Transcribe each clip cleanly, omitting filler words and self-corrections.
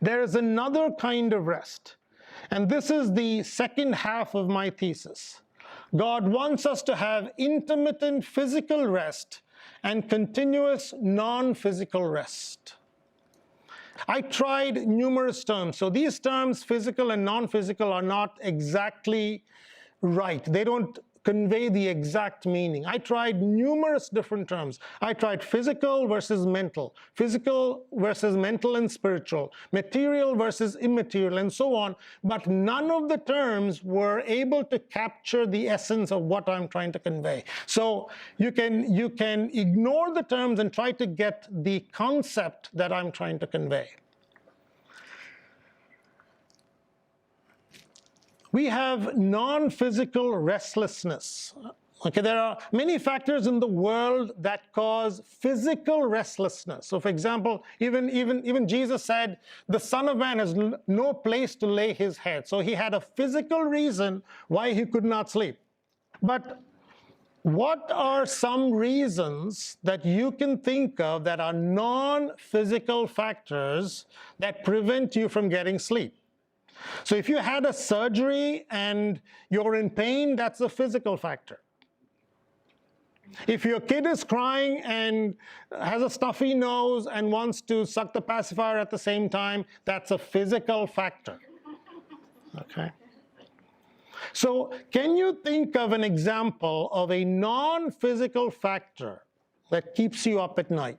There is another kind of rest, and this is the second half of my thesis. God wants us to have intermittent physical rest and continuous non-physical rest. I tried numerous terms. So these terms, physical and non-physical, are not exactly right. They don't convey the exact meaning. I tried numerous different terms. I tried physical versus mental and spiritual, material versus immaterial, and so on. But none of the terms were able to capture the essence of what I'm trying to convey. So you can ignore the terms and try to get the concept that I'm trying to convey. We have non-physical restlessness. Okay, there are many factors in the world that cause physical restlessness. So for example, even Jesus said, the Son of Man has no place to lay his head. So he had a physical reason why he could not sleep. But what are some reasons that you can think of that are non-physical factors that prevent you from getting sleep? So if you had a surgery and you're in pain, that's a physical factor. If your kid is crying and has a stuffy nose and wants to suck the pacifier at the same time, that's a physical factor. Okay? So can you think of an example of a non-physical factor that keeps you up at night?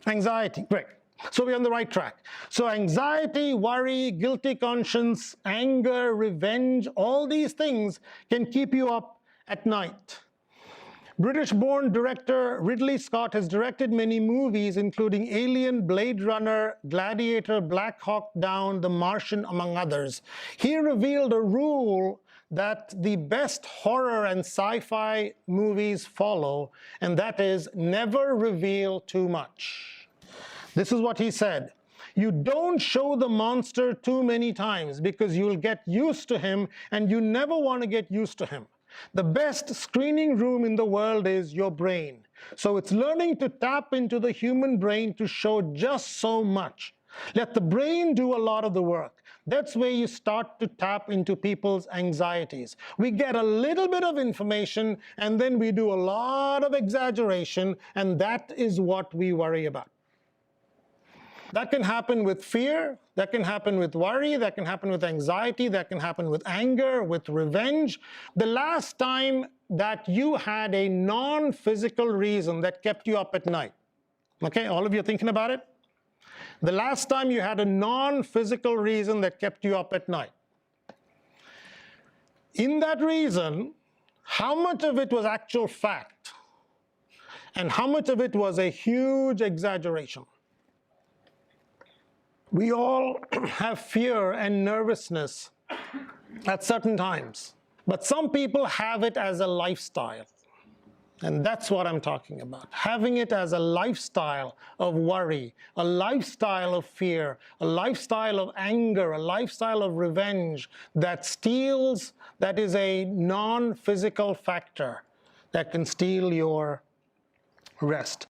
Anxiety, great. So we're on the right track. So anxiety, worry, guilty conscience, anger, revenge, all these things can keep you up at night. British-born director Ridley Scott has directed many movies, including Alien, Blade Runner, Gladiator, Black Hawk Down, The Martian, among others. He revealed a rule that the best horror and sci-fi movies follow, and that is never reveal too much. This is what he said. You don't show the monster too many times because you'll get used to him and you never want to get used to him. The best screening room in the world is your brain. So it's learning to tap into the human brain to show just so much. Let the brain do a lot of the work. That's where you start to tap into people's anxieties. We get a little bit of information and then we do a lot of exaggeration, and that is what we worry about. That can happen with fear, that can happen with worry, that can happen with anxiety, that can happen with anger, with revenge. The last time that you had a non-physical reason that kept you up at night, okay, all of you are thinking about it? The last time you had a non-physical reason that kept you up at night. In that reason, how much of it was actual fact? And how much of it was a huge exaggeration? We all have fear and nervousness at certain times, but some people have it as a lifestyle. And that's what I'm talking about. Having it as a lifestyle of worry, a lifestyle of fear, a lifestyle of anger, a lifestyle of revenge that steals, that is a non-physical factor that can steal your rest.